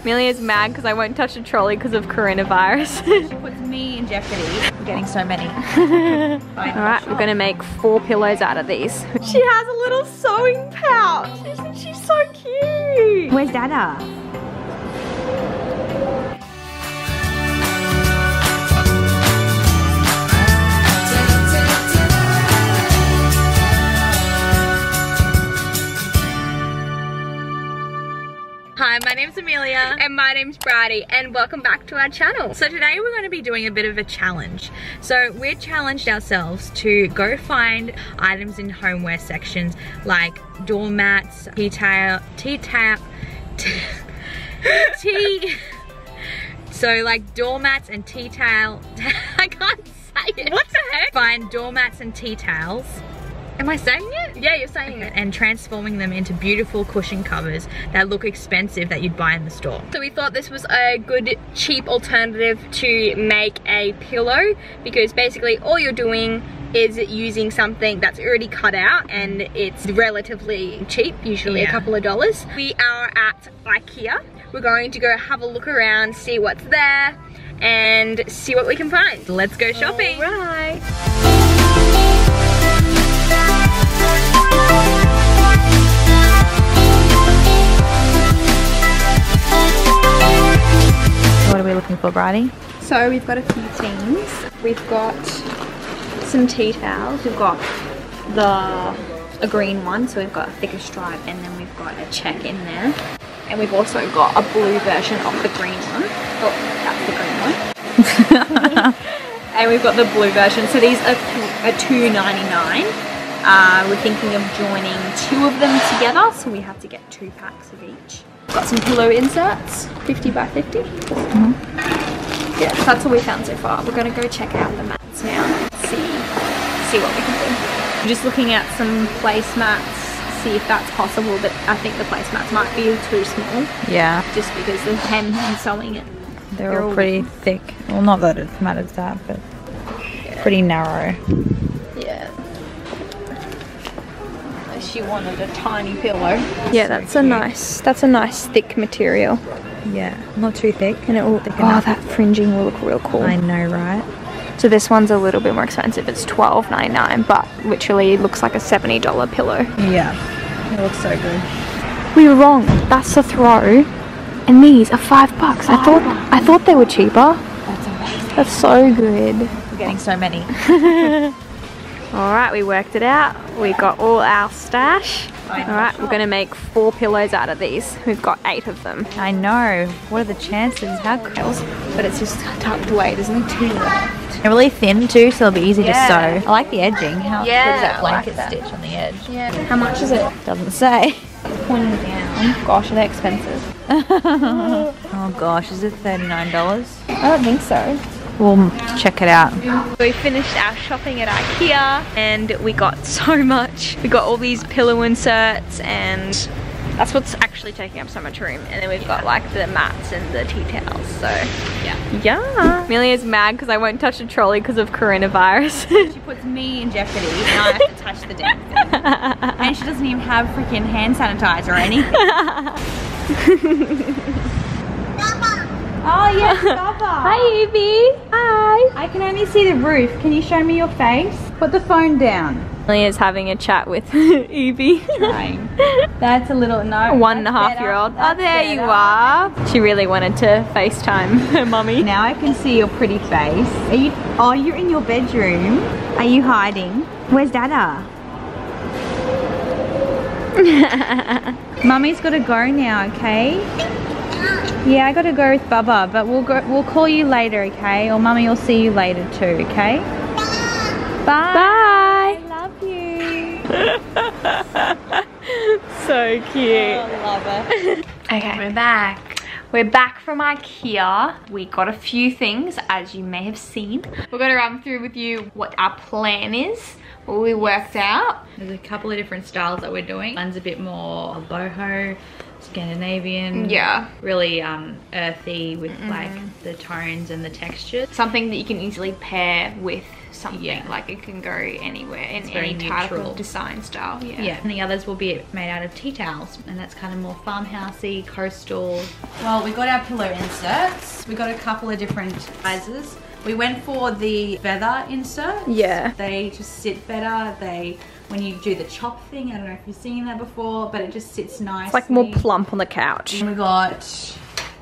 Amelia's mad because I won't touch the trolley because of coronavirus. She puts me in jeopardy. I'm getting so many. Alright, we're gonna make 4 pillows out of these. She has a little sewing pouch. Isn't she so cute? Where's Dada? Hi, my name's Amelia. And my name's Bridie, and welcome back to our channel. So today we're going to be doing a bit of a challenge. So we challenged ourselves to go find items in homeware sections like doormats, so like doormats and tea towel. I can't say it. What the heck? Find doormats and tea towels. Am I saying it? Yeah, you're saying it. And transforming them into beautiful cushion covers that look expensive that you'd buy in the store. So we thought this was a good, cheap alternative to make a pillow, because basically all you're doing is using something that's already cut out and it's relatively cheap, usually a couple of dollars. We are at Ikea. We're going to go have a look around, see what's there, and see what we can find. Let's go shopping. All right. What are we looking for, Bridie? So we've got a few things. We've got some tea towels. We've got a green one, so we've got a thicker stripe, and then we've got a check in there. And we've also got a blue version of the green one. Oh, that's the green one. And we've got the blue version. So these are $2.99. We're thinking of joining 2 of them together, so we have to get 2 packs of each. Got some pillow inserts, 50 by 50. Yeah, that's all we found so far. We're gonna go check out the mats now and see what we can do. I'm just looking at some placemats, see if that's possible, but I think the placemats might be too small. Yeah. Just because of hem and sewing it. They're all pretty thick. Well, not that it matters that, but pretty narrow. Yeah. She wanted a tiny pillow. Yeah, that's a nice thick material. Yeah, not too thick. And it will, that fringing will look real cool. I know, right? So this one's a little bit more expensive. It's $12.99, but literally looks like a $70 pillow. Yeah, it looks so good. We were wrong. That's the throw, and these are $5. I thought they were cheaper. That's amazing. That's so good. We're getting so many. Alright, we worked it out. We got all our stash. Alright, we're going to make 4 pillows out of these. We've got 8 of them. I know. What are the chances? How cool. But it's just tucked away. There's only 2 left. They're really thin too, so they'll be easy to sew. I like the edging. How good is that I blanket like that. stitch on the edge? Yeah. How much is it? Doesn't say. Pointing down. Gosh, are they expensive? Oh gosh, is it $39? I don't think so. We'll check it out. We finished our shopping at Ikea and we got so much. We got all these pillow inserts, and that's what's actually taking up so much room. And then we've got like the mats and the tea towels, so yeah. Amelia's mad because I won't touch the trolley because of coronavirus. She puts me in jeopardy and I have to touch the damn thing. And she doesn't even have freaking hand sanitizer or anything. Oh yes, Baba. Hi Evie. Hi. I can only see the roof. Can you show me your face? Put the phone down. Amelia's having a chat with Evie. Trying. That's a little, no. 1.5-year-old. Oh, there you are. She really wanted to FaceTime her mummy. Now I can see your pretty face. Are you? Oh, you're in your bedroom. Are you hiding? Where's Dada? Mummy's got to go now, okay? Yeah, I gotta go with Bubba, but we'll call you later, okay? Or Mummy will see you later too, okay? Bye. Bye. I love you. So cute. Oh, I love it. Okay, we're back. We're back from Ikea. We got a few things, as you may have seen. We're gonna run through with you what our plan is, what we worked out. There's a couple of different styles that we're doing. One's a bit more boho Scandinavian. Yeah. Really earthy with like the tones and the textures. Something that you can easily pair with something. Yeah. Like it can go anywhere in very any type neutral. of design style. Yeah. Yeah, and the others will be made out of tea towels, and that's kind of more farmhousey, coastal. Well, we got our pillow inserts. We got a couple of different sizes. We went for the feather insert. Yeah. They just sit better. When you do the chop thing, I don't know if you've seen that before, but it just sits nice. It's like more plump on the couch. And we got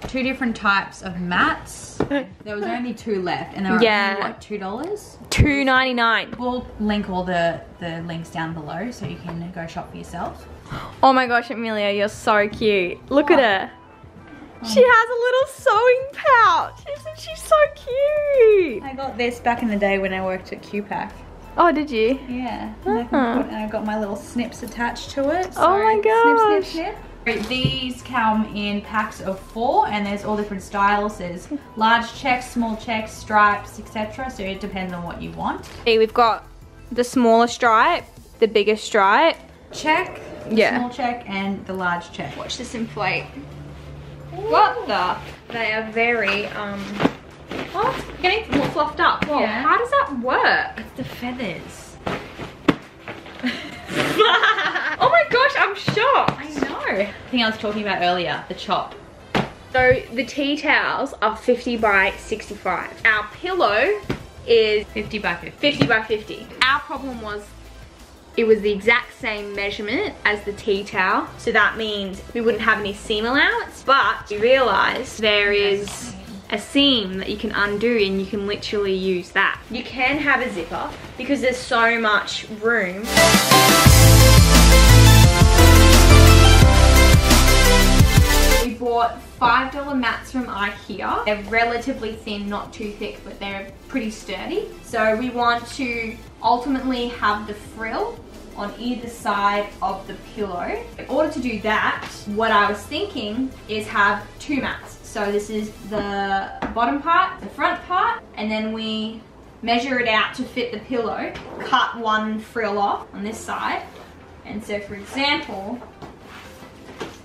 2 different types of mats. There was only 2 left, and they were only, what, $2? $2.99. We'll link all the links down below so you can go shop for yourself. Oh my gosh, Amelia, you're so cute. Look at her. She has a little sewing pouch. Isn't she so cute? I got this back in the day when I worked at QPAC. Oh, did you? Yeah. And I've got my little snips attached to it. So Oh my gosh. Snip, snip, snip. These come in packs of 4, and there's all different styles. There's large checks, small checks, stripes, etc. So it depends on what you want. Hey, we've got the smaller stripe, the bigger stripe. Check, Yeah. small check, and the large check. Watch this inflate. What the? They are very, what? Getting more fluffed up. Whoa, Yeah. how does that work? It's the feathers. Oh my gosh, I'm shocked. I know. I think I was talking about earlier, the chop. So the tea towels are 50 by 65. Our pillow is 50 by 50. 50 by 50. Our problem was it was the exact same measurement as the tea towel. So that means we wouldn't have any seam allowance, but we realized there is a seam that you can undo and you can literally use that. You can have a zipper because there's so much room. We bought $5 mats from Ikea. They're relatively thin, not too thick, but they're pretty sturdy. So we want to ultimately have the frill on either side of the pillow. In order to do that, what I was thinking is have 2 mats. So this is the bottom part, the front part, and then we measure it out to fit the pillow, cut one frill off on this side. And so for example,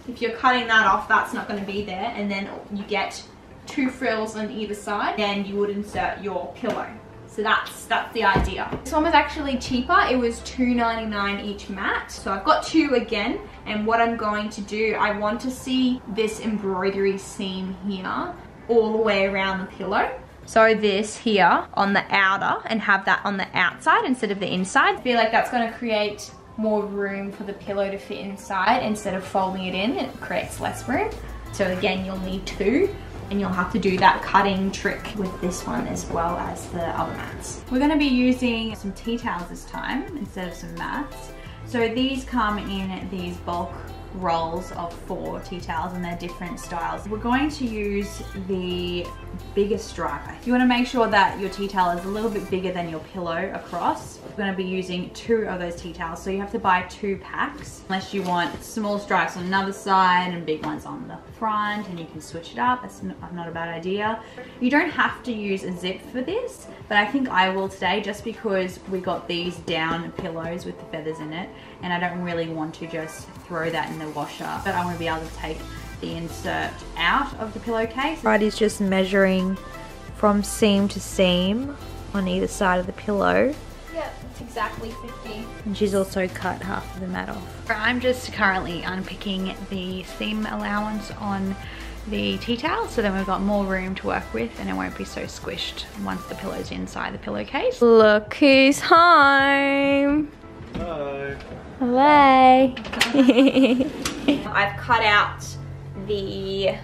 if you're cutting that off, that's not going to be there, and then you get 2 frills on either side, then you would insert your pillow. So that's the idea. This one was actually cheaper. It was $2.99 each mat. So I've got 2 again, and what I'm going to do, I want to see this embroidery seam here all the way around the pillow. So this here on the outer, and have that on the outside instead of the inside. I feel like that's going to create more room for the pillow to fit inside instead of folding it in. It creates less room. So again, you'll need 2. And you'll have to do that cutting trick with this one as well as the other mats. We're going to be using some tea towels this time instead of some mats. So these come in these bulk rolls of 4 tea towels, and they're different styles. We're going to use the biggest stripe. You want to make sure that your tea towel is a little bit bigger than your pillow across. We're going to be using 2 of those tea towels, so you have to buy 2 packs unless you want small stripes on another side and big ones on the front, and you can switch it up. That's not a bad idea. You don't have to use a zip for this, but I think I will today just because we got these down pillows with the feathers in it, and I don't really want to just throw that in the washer, but I want to be able to take the insert out of the pillowcase. Bridie's just measuring from seam to seam on either side of the pillow. Yeah, it's exactly 50. And she's also cut half of the mat off. I'm just currently unpicking the seam allowance on the tea towel, so then we've got more room to work with and it won't be so squished once the pillow's inside the pillowcase. Look who's home. Hi. Hello. I've cut out the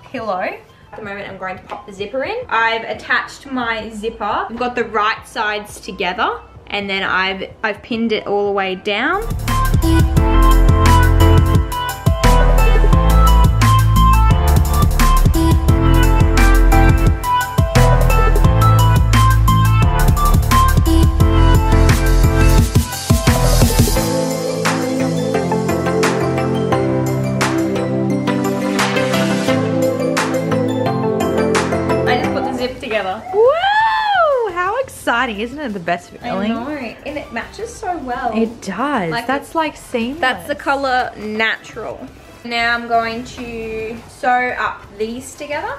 pillow. At the moment I'm going to pop the zipper in. I've attached my zipper. I've got the right sides together, and then I've pinned it all the way down. Woo! How exciting, isn't it? The best feeling. I know, and it matches so well. It does. Like that's like seamless. That's the color natural. Now I'm going to sew up these together,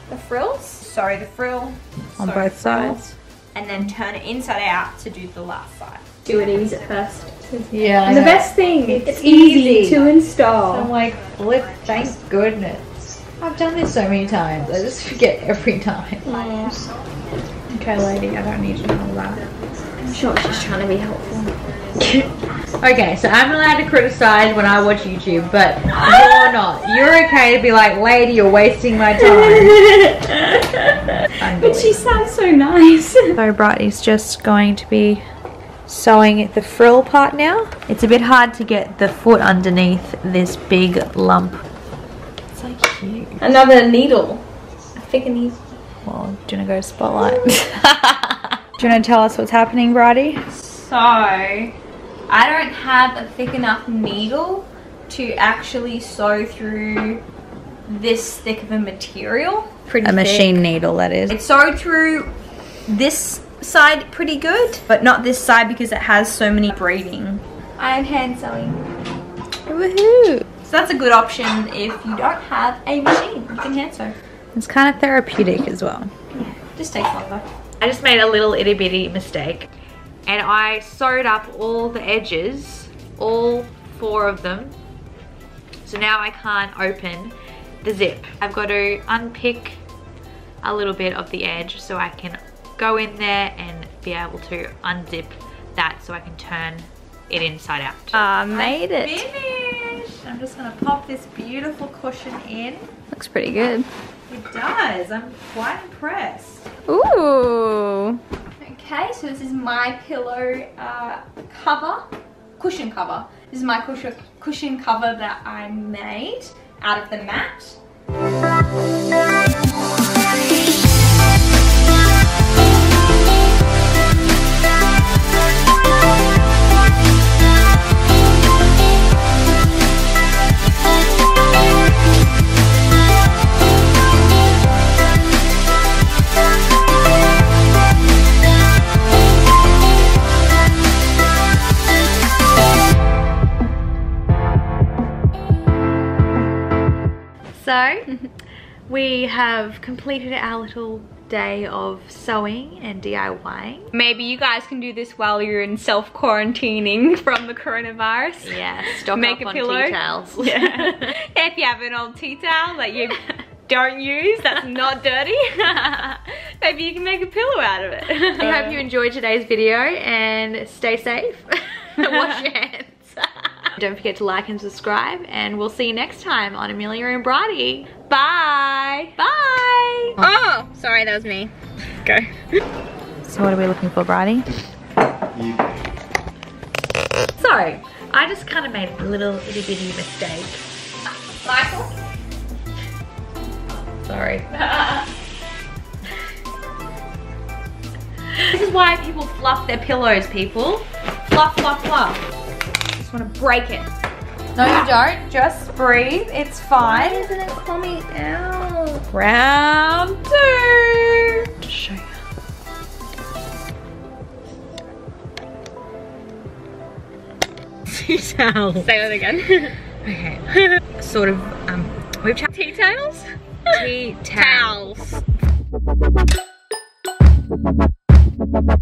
the frills. Sew the frill On sew both the frill, sides. and then turn it inside out to do the last side. Do it easy at first. Yeah. And the best thing, it's easy. easy to install. I'm like, flip, thank goodness. I've done this so many times. I just forget every time. Okay, lady, I don't need to know that. I'm sure she's trying to be helpful. Okay, so I'm allowed to criticize when I watch YouTube, but you're not. You're okay to be like, lady, you're wasting my time. But she sounds so nice. So Bridie's just going to be sewing the frill part now. It's a bit hard to get the foot underneath this big lump. It's so cute. Another needle. A thicker needle. Well, do you want to go to spotlight? Do you want to tell us what's happening, Bridie? So, I don't have a thick enough needle to actually sew through this thick of a material. Pretty A thick. machine needle, that is. It's sewed through this side pretty good, but not this side because it has so many braiding. I am hand sewing. Woohoo! So that's a good option if you don't have a machine. You can hand sew. It's kind of therapeutic as well. Just takes longer. I just made a little itty bitty mistake. And I sewed up all the edges, all 4 of them. So now I can't open the zip. I've got to unpick a little bit of the edge so I can go in there and be able to unzip that so I can turn it inside out. I made it. Finished. I'm just gonna pop this beautiful cushion in. Looks pretty good. It does. I'm quite impressed. Ooh. Okay, so this is my pillow cover, cushion cover. This is my cushion cover that I made out of the mat. So, we have completed our little day of sewing and DIYing. Maybe you guys can do this while you're in self-quarantining from the coronavirus. Yeah, stock Make up a on pillow. tea towels. Yeah. If you have an old tea towel that you don't use, that's not dirty, maybe you can make a pillow out of it. I hope you enjoyed today's video and stay safe. Wash your hands. Don't forget to like and subscribe, and we'll see you next time on Amelia and Bridie. Bye. Bye. Oh, sorry, that was me. Go. So what are we looking for, Bridie? So, I just kind of made a little itty bitty mistake. Michael? Sorry. This is why people fluff their pillows, people. Fluff, fluff, fluff. Just want to break it. No, you don't. Just breathe. It's fine. Why isn't it coming out? Round 2. Just show you. Tea towels. Say that again. Okay. Sort of, we've chatted. Tea towels? Tea towels. Towels.